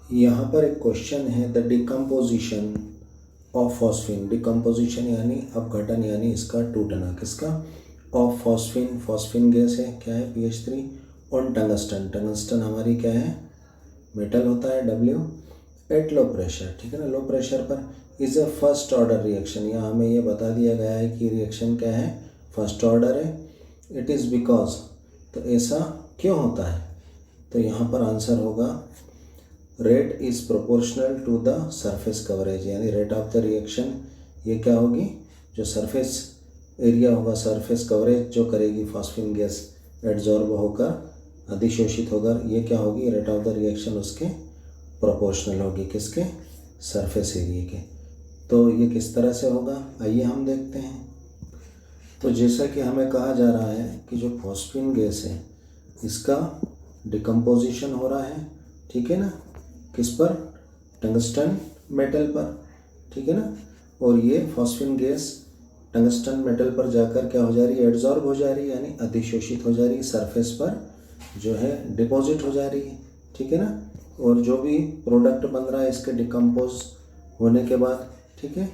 यहाँ पर एक क्वेश्चन है, the decomposition of phosphine. Decomposition यानी अपघटन, यानी इसका टूटना। किसका? Of phosphine. फॉस्फिन गैस है, क्या है? PH3। On tungsten. टंगस्टन हमारी क्या है? मेटल होता है, W। एट लो प्रेशर, ठीक है ना, लो प्रेशर पर। Is a first order reaction. यहाँ हमें ये बता दिया गया है कि रिएक्शन क्या है? फर्स्ट ऑर्डर है। इट इज़ बिकॉज, तो ऐसा क्यों होता है? तो यहाँ पर आंसर होगा rate is proportional to the surface coverage, यानी रेट ऑफ द रिएक्शन ये क्या होगी? जो सरफेस एरिया होगा, सरफेस कवरेज जो करेगी फॉस्फिन गैस एड्जॉर्ब होकर, अधिशोषित होकर, ये क्या होगी? रेट ऑफ द रिएक्शन उसके प्रोपोर्शनल होगी। किसके? सरफेस एरिया के। तो ये किस तरह से होगा, आइए हम देखते हैं। तो जैसा कि हमें कहा जा रहा है कि जो फॉस्फिन गैस है इसका डिकम्पोजिशन हो रहा है, ठीक है ना, किस पर? टंगस्टन मेटल पर, ठीक है ना। और ये फॉस्फिन गैस टंगस्टन मेटल पर जाकर क्या हो जा रही है? एड्जॉर्ब हो जा रही है, यानी अधिशोषित हो जा रही है, सरफेस पर जो है डिपॉजिट हो जा रही है, ठीक है ना। और जो भी प्रोडक्ट बन रहा है इसके डिकम्पोज होने के बाद, ठीक है।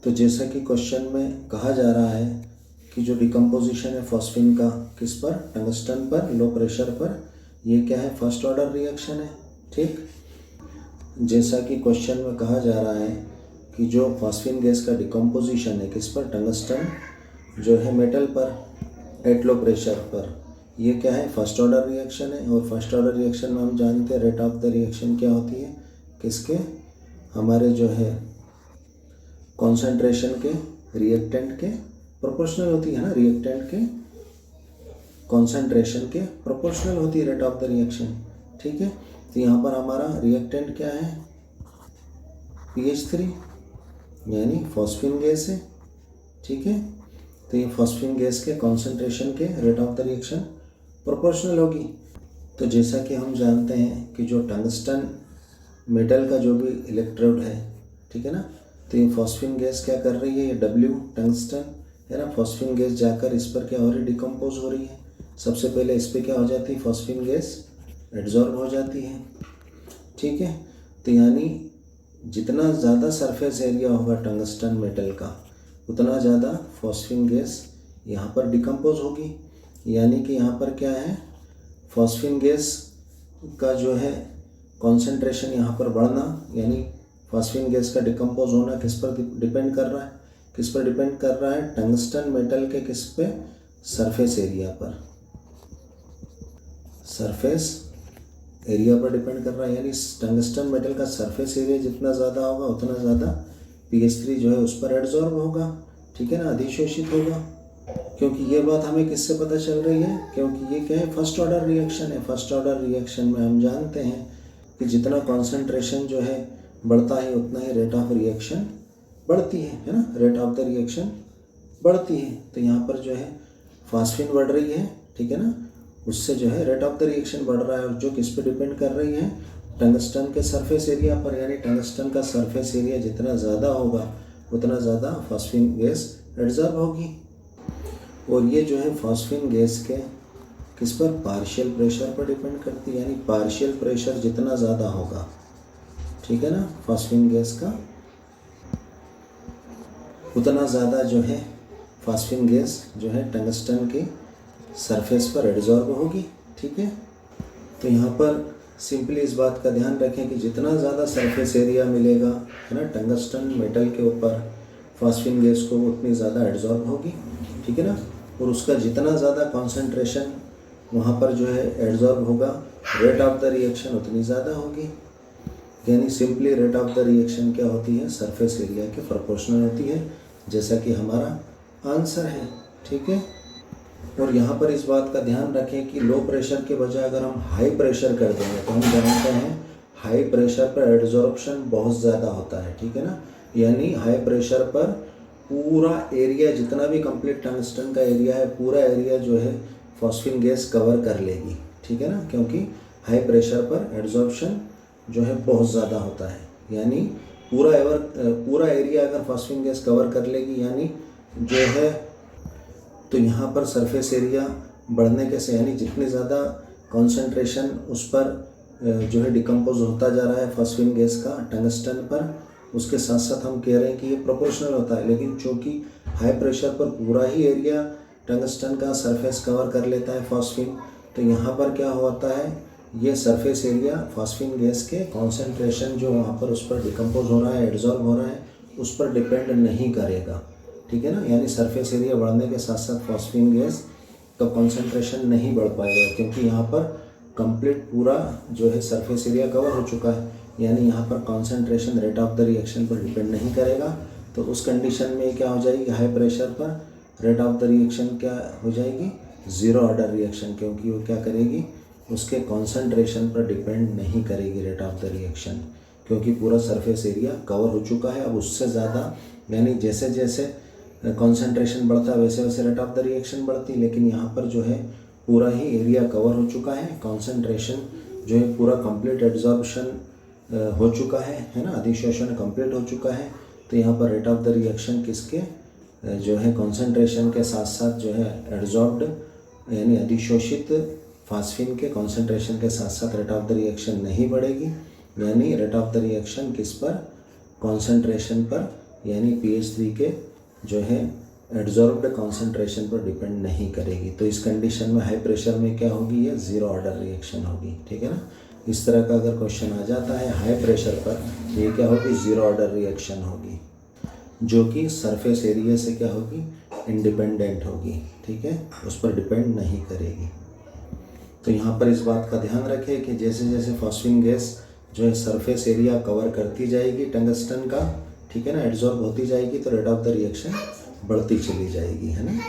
तो जैसा कि क्वेश्चन में कहा जा रहा है कि जो डिकम्पोजिशन है फॉस्फिन का, किस पर? टंगस्टन पर, लो प्रेशर पर, ये क्या है? फर्स्ट ऑर्डर रिएक्शन है, ठीक। जैसा कि क्वेश्चन में कहा जा रहा है कि जो फॉस्फिन गैस का डिकम्पोजिशन है किस पर? टंगस्टन जो है मेटल पर एट लो प्रेशर पर, ये क्या है? फर्स्ट ऑर्डर रिएक्शन है। और फर्स्ट ऑर्डर रिएक्शन में हम जानते हैं रेट ऑफ द रिएक्शन क्या होती है? किसके? हमारे जो है कॉन्सेंट्रेशन के रिएक्टेंट के प्रोपोर्शनल होती है ना, रिएक्टेंट के कॉन्सेंट्रेशन के प्रोपोर्शनल होती है रेट ऑफ द रिएक्शन, ठीक है। तो यहाँ पर हमारा रिएक्टेंट क्या है? PH3, यानी फॉस्फिन गैस है, ठीक है। तो ये फॉस्फिन गैस के कॉन्सेंट्रेशन के rate of the reaction proportional होगी। तो जैसा कि हम जानते हैं कि जो टंगस्टन मेटल का जो भी इलेक्ट्रोड है, ठीक है ना, तो ये फॉस्फिन गैस क्या कर रही है? ये W टंगस्टन है ना, फॉस्फिन गैस जाकर इस पर क्या हो रही है? डिकम्पोज हो रही है। सबसे पहले इस पर क्या हो जाती है? फॉस्फिन गैस एड्जॉर्ब हो जाती है, ठीक है। तो यानी जितना ज़्यादा सरफेस एरिया होगा टंगस्टन मेटल का, उतना ज़्यादा फॉस्फिन गैस यहाँ पर डिकम्पोज होगी। यानी कि यहाँ पर क्या है? फॉस्फिन गैस का जो है कॉन्सेंट्रेशन यहाँ पर बढ़ना, यानी फॉस्फिन गैस का डिकम्पोज होना किस पर डिपेंड कर रहा है? किस पर डिपेंड कर रहा है? टंगस्टन मेटल के किस पे? सरफेस एरिया पर, सरफेस एरिया पर डिपेंड कर रहा है। यानी टंगस्टन मेटल का सरफेस एरिया जितना ज़्यादा होगा उतना ज़्यादा PH3 जो है उस पर एड्जॉर्ब होगा, ठीक है ना, अधिशोषित होगा। क्योंकि ये बात हमें किससे पता चल रही है? क्योंकि ये क्या है? फर्स्ट ऑर्डर रिएक्शन है। फर्स्ट ऑर्डर रिएक्शन में हम जानते हैं कि जितना कॉन्सेंट्रेशन जो है बढ़ता है उतना ही रेट ऑफ रिएक्शन बढ़ती है ना, रेट ऑफ द रिएक्शन बढ़ती है। तो यहाँ पर जो है फॉस्फिन बढ़ रही है, ठीक है ना, उससे जो है रेट ऑफ द रिएक्शन बढ़ रहा है। और जो किस पे डिपेंड कर रही है? टंगस्टन के सरफेस एरिया पर, यानी टंगस्टन का सरफेस एरिया जितना ज़्यादा होगा उतना ज़्यादा फॉस्फिन गैस एड्जॉर्ब होगी। और ये जो है फॉस्फिन गैस के किस पर? पार्शियल प्रेशर पर डिपेंड करती है। यानी पार्शियल प्रेशर जितना ज़्यादा होगा, ठीक है ना, फॉस्फिन गैस का, उतना ज़्यादा जो है फॉस्फिन गैस जो है टंगस्टन के सरफेस पर एड्जॉर्ब होगी, ठीक है। तो यहाँ पर सिंपली इस बात का ध्यान रखें कि जितना ज़्यादा सरफेस एरिया मिलेगा, है ना, टंगस्टन मेटल के ऊपर फॉस्फिन गैस को, उतनी ज़्यादा एड्जॉर्ब होगी, ठीक है ना। और उसका जितना ज़्यादा कॉन्सेंट्रेशन वहाँ पर जो है एड्जॉर्ब होगा, रेट ऑफ द रिएक्शन उतनी ज़्यादा होगी। यानी simply rate of the reaction क्या होती है? सरफेस एरिया के प्रोपोर्शनल होती है, जैसा कि हमारा आंसर है, ठीक है। और यहाँ पर इस बात का ध्यान रखें कि लो प्रेशर के बजाय अगर हम हाई प्रेशर कर देंगे तो हम जानते हैं हाई प्रेशर पर एड्जॉर्प्शन बहुत ज़्यादा होता है, ठीक है ना। यानी हाई प्रेशर पर पूरा एरिया, जितना भी कंप्लीट टंगस्टन का एरिया है, पूरा एरिया जो है फॉस्फिन गैस कवर कर लेगी, ठीक है ना, क्योंकि हाई प्रेशर पर एड्जॉर्प्शन जो है बहुत ज़्यादा होता है। यानी पूरा एरिया अगर फॉस्फिन गैस कवर कर लेगी, यानी जो है, तो यहाँ पर सरफेस एरिया बढ़ने के से, यानी जितनी ज़्यादा कॉन्सेंट्रेशन उस पर जो है डिकम्पोज होता जा रहा है फॉस्फीन गैस का टंगस्टन पर, उसके साथ साथ हम कह रहे हैं कि ये प्रोपोर्शनल होता है, लेकिन चूँकि हाई प्रेशर पर पूरा ही एरिया टंगस्टन का सरफेस कवर कर लेता है फॉस्फीन, तो यहाँ पर क्या होता है, ये सरफेस एरिया फॉस्फीन गैस के कॉन्सेंट्रेशन जो वहाँ पर उस पर डिकम्पोज हो रहा है, एड्जॉर्ब हो रहा है, उस पर डिपेंड नहीं करेगा, ठीक है ना। यानी सरफेस एरिया बढ़ने के साथ साथ फॉस्फीन गैस का कॉन्सेंट्रेशन नहीं बढ़ पाएगा, क्योंकि यहाँ पर कंप्लीट पूरा जो है सरफेस एरिया कवर हो चुका है, यानी यहाँ पर concentration rate of the reaction पर डिपेंड नहीं करेगा। तो उस कंडीशन में क्या हो जाएगी, हाई प्रेशर पर रेट ऑफ द रिएक्शन क्या हो जाएगी, ज़ीरो ऑर्डर रिएक्शन, क्योंकि वो क्या करेगी, उसके कॉन्सेंट्रेशन पर डिपेंड नहीं करेगी रेट ऑफ द रिएक्शन, क्योंकि पूरा सरफेस एरिया कवर हो चुका है। अब उससे ज़्यादा यानी जैसे जैसे कॉन्सेंट्रेशन बढ़ता है वैसे वैसे रेट ऑफ द रिएक्शन बढ़ती, लेकिन यहाँ पर जो है पूरा ही एरिया कवर हो चुका है, कॉन्सेंट्रेशन जो है पूरा कंप्लीट एब्जॉर्प्शन हो चुका है ना, अधिशोषण कंप्लीट हो चुका है। तो यहाँ पर रेट ऑफ द रिएक्शन किसके जो है कॉन्सेंट्रेशन के साथ साथ जो है एड्जॉर्ब्ड यानी अधिशोषित फॉस्फीन के कॉन्सेंट्रेशन के साथ साथ रेट ऑफ द रिएक्शन नहीं बढ़ेगी, यानी रेट ऑफ द रिएक्शन किस पर, कॉन्सेंट्रेशन पर, यानी pH3 के जो है एड्जॉर्ब्ड कॉन्सेंट्रेशन पर डिपेंड नहीं करेगी। तो इस कंडीशन में हाई प्रेशर में क्या होगी, ये ज़ीरो ऑर्डर रिएक्शन होगी, ठीक है ना। इस तरह का अगर क्वेश्चन आ जाता है हाई प्रेशर पर, ये क्या होगी, ज़ीरो ऑर्डर रिएक्शन होगी, जो कि सरफेस एरिया से क्या होगी, इंडिपेंडेंट होगी, ठीक है, उस पर डिपेंड नहीं करेगी। तो यहाँ पर इस बात का ध्यान रखें कि जैसे जैसे फॉस्फीन गैस जो है सरफेस एरिया कवर करती जाएगी टंगस्टन का, ठीक है ना, एड्जॉर्ब होती जाएगी, तो रेट ऑफ द रिएक्शन बढ़ती चली जाएगी, है ना।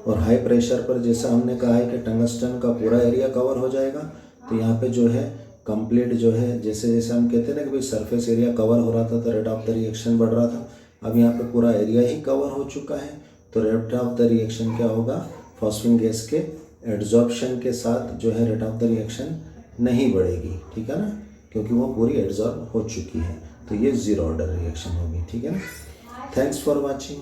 और हाई प्रेशर पर जैसा हमने कहा है कि टंगस्टन का पूरा एरिया कवर हो जाएगा, तो यहाँ पे जो है कंप्लीट जो है जैसे जैसे हम कहते हैं ना कि भाई सरफेस एरिया कवर हो रहा था तो रेट ऑफ द रिएक्शन बढ़ रहा था, अब यहाँ पे पूरा एरिया ही कवर हो चुका है, तो रेट ऑफ द रिएक्शन क्या होगा, फॉस्फीन गैस के एड्जॉर्प्शन के साथ जो है रेट ऑफ द रिएक्शन नहीं बढ़ेगी, ठीक है ना, क्योंकि वो पूरी एड्जॉर्ब हो चुकी है। तो ये ज़ीरो ऑर्डर रिएक्शन होगी, ठीक है ना। Thanks for watching.